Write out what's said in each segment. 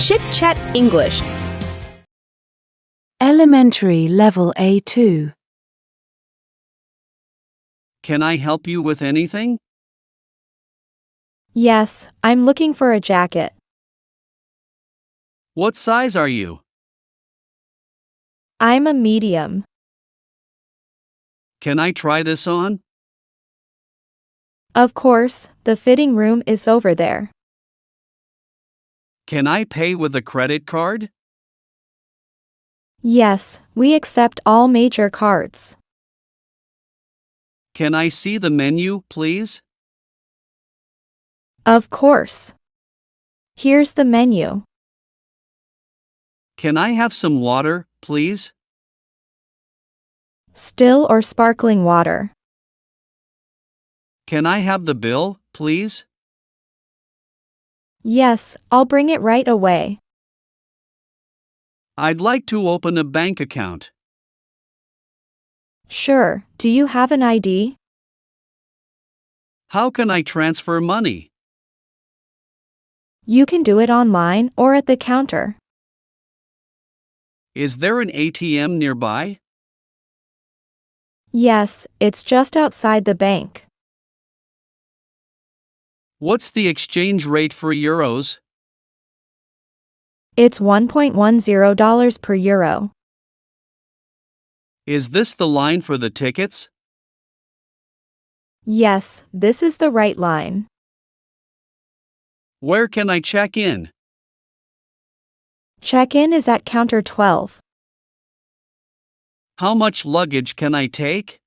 Chitchat English. Elementary Level A2. Can I help you with anything? Yes, I'm looking for a jacket. What size are you? I'm a medium. Can I try this on? Of course, the fitting room is over there. Can I pay with a credit card? Yes, we accept all major cards. Can I see the menu, please? Of course. Here's the menu. Can I have some water, please? Still or sparkling water? Can I have the bill, please? Yes, I'll bring it right away. I'd like to open a bank account. Sure, do you have an ID? How can I transfer money? You can do it online or at the counter. Is there an ATM nearby? Yes, it's just outside the bank. What's the exchange rate for euros? It's $1.10 per euro. Is this the line for the tickets? Yes, this is the right line. Where can I check in? Check-in is at counter 12. How much luggage can I take?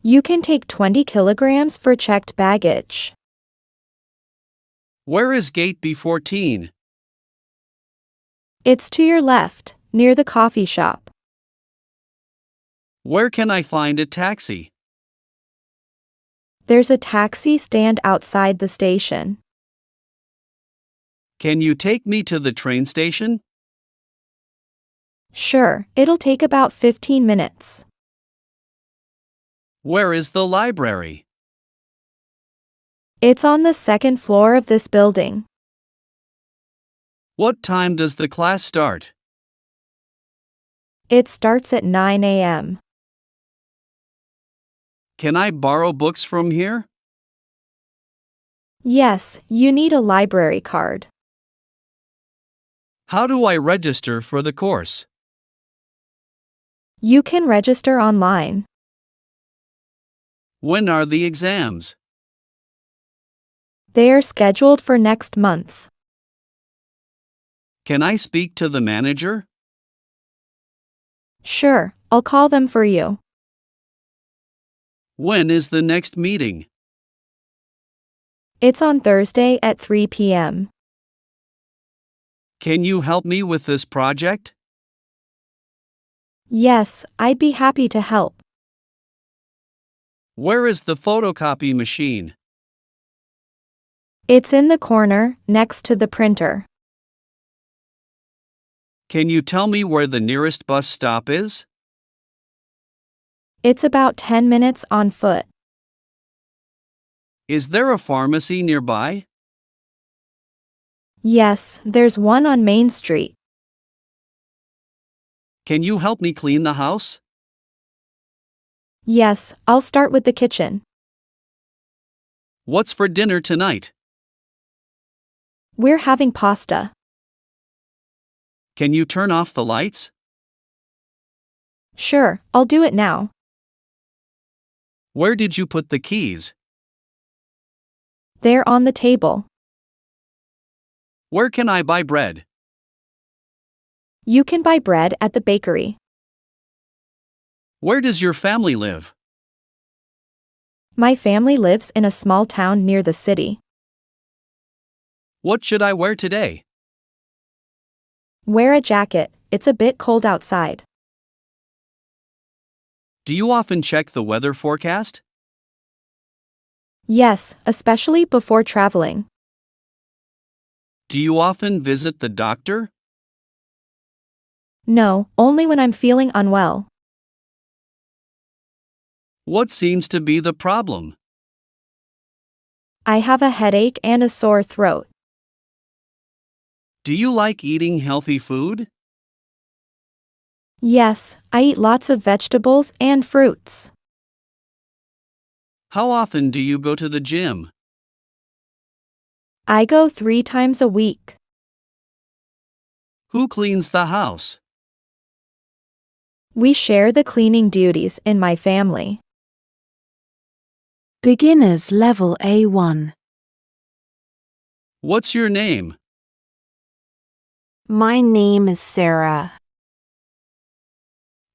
You can take 20 kilograms for checked baggage. Where is gate B14? It's to your left, near the coffee shop. Where can I find a taxi? There's a taxi stand outside the station. Can you take me to the train station? Sure, it'll take about 15 minutes. Where is the library? It's on the second floor of this building. What time does the class start? It starts at 9 a.m. Can I borrow books from here? Yes, you need a library card. How do I register for the course? You can register online. When are the exams? They are scheduled for next month. Can I speak to the manager? Sure, I'll call them for you. When is the next meeting? It's on Thursday at 3 p.m. Can you help me with this project? Yes, I'd be happy to help. Where is the photocopy machine? It's in the corner, next to the printer. Can you tell me where the nearest bus stop is? It's about 10 minutes on foot. Is there a pharmacy nearby? Yes, there's one on Main Street. Can you help me clean the house? Yes, I'll start with the kitchen. What's for dinner tonight? We're having pasta. Can you turn off the lights? Sure, I'll do it now. Where did you put the keys? They're on the table. Where can I buy bread? You can buy bread at the bakery. Where does your family live? My family lives in a small town near the city. What should I wear today? Wear a jacket, it's a bit cold outside. Do you often check the weather forecast? Yes, especially before traveling. Do you often visit the doctor? No, only when I'm feeling unwell. What seems to be the problem? I have a headache and a sore throat. Do you like eating healthy food? Yes, I eat lots of vegetables and fruits. How often do you go to the gym? I go 3 times a week. Who cleans the house? We share the cleaning duties in my family. Beginners level A1. What's your name? My name is Sarah.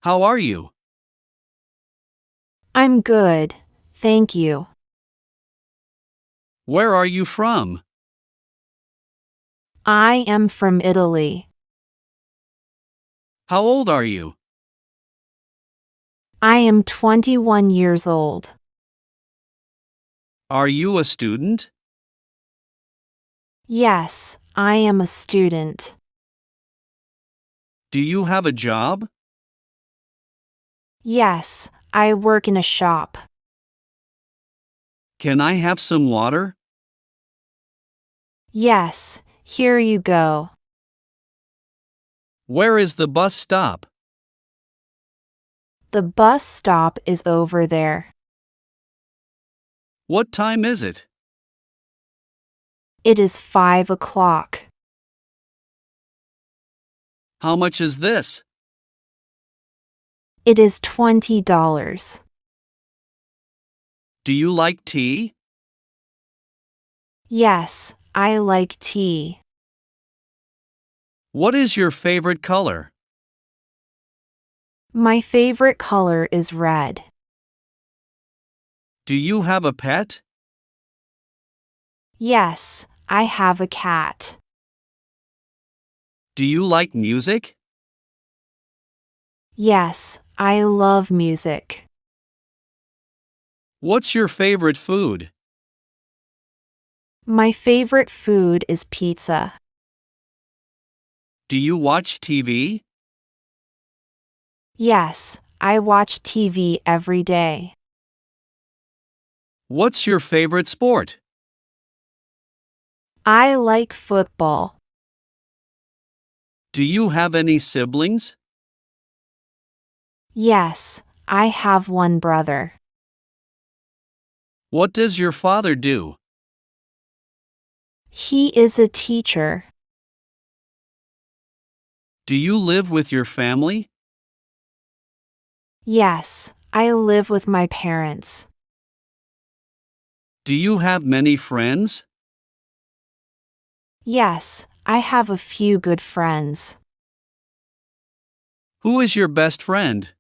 How are you? I'm good, thank you. Where are you from? I am from Italy. How old are you? I am 21 years old. Are you a student? Yes, I am a student. Do you have a job? Yes, I work in a shop. Can I have some water? Yes, here you go. Where is the bus stop? The bus stop is over there. What time is it? It is 5 o'clock. How much is this? It is $20. Do you like tea? Yes, I like tea. What is your favorite color? My favorite color is red. Do you have a pet? Yes, I have a cat. Do you like music? Yes, I love music. What's your favorite food? My favorite food is pizza. Do you watch TV? Yes, I watch TV every day. What's your favorite sport? I like football. Do you have any siblings? Yes, I have one brother. What does your father do? He is a teacher. Do you live with your family? Yes, I live with my parents. Do you have many friends? Yes, I have a few good friends. Who is your best friend?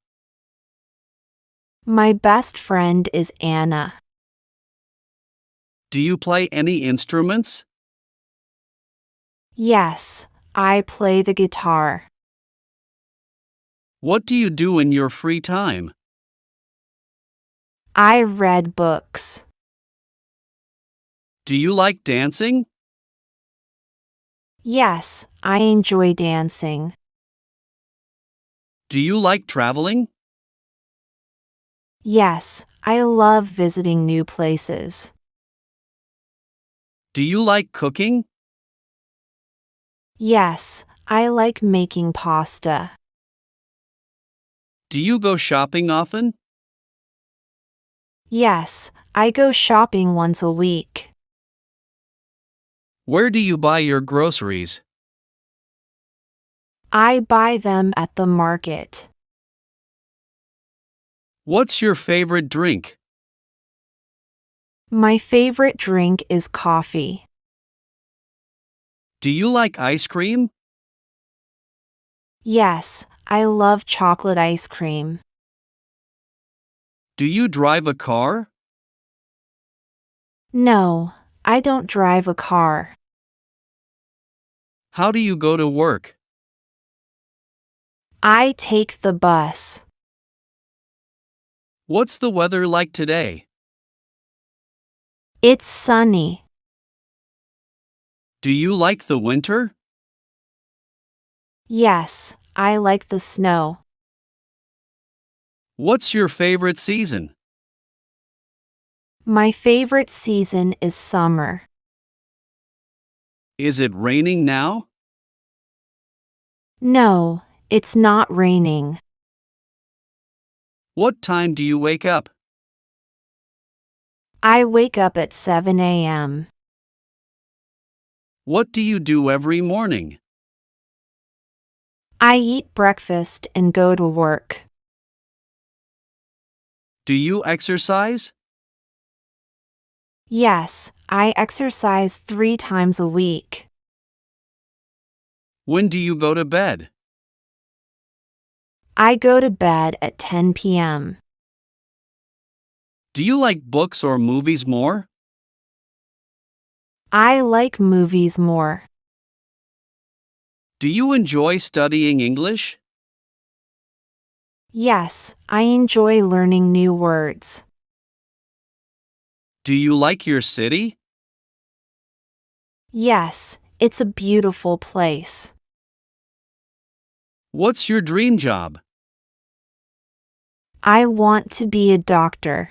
My best friend is Anna. Do you play any instruments? Yes, I play the guitar. What do you do in your free time? I read books. Do you like dancing? Yes, I enjoy dancing. Do you like traveling? Yes, I love visiting new places. Do you like cooking? Yes, I like making pasta. Do you go shopping often? Yes, I go shopping once a week. Where do you buy your groceries? I buy them at the market. What's your favorite drink? My favorite drink is coffee. Do you like ice cream? Yes, I love chocolate ice cream. Do you drive a car? No, I don't drive a car. How do you go to work? I take the bus. What's the weather like today? It's sunny. Do you like the winter? Yes, I like the snow. What's your favorite season? My favorite season is summer. Is it raining now? No, it's not raining. What time do you wake up? I wake up at 7 a.m. What do you do every morning? I eat breakfast and go to work. Do you exercise? Yes, I exercise 3 times a week. When do you go to bed? I go to bed at 10 p.m. Do you like books or movies more? I like movies more. Do you enjoy studying English? Yes, I enjoy learning new words. Do you like your city? Yes, it's a beautiful place. What's your dream job? I want to be a doctor.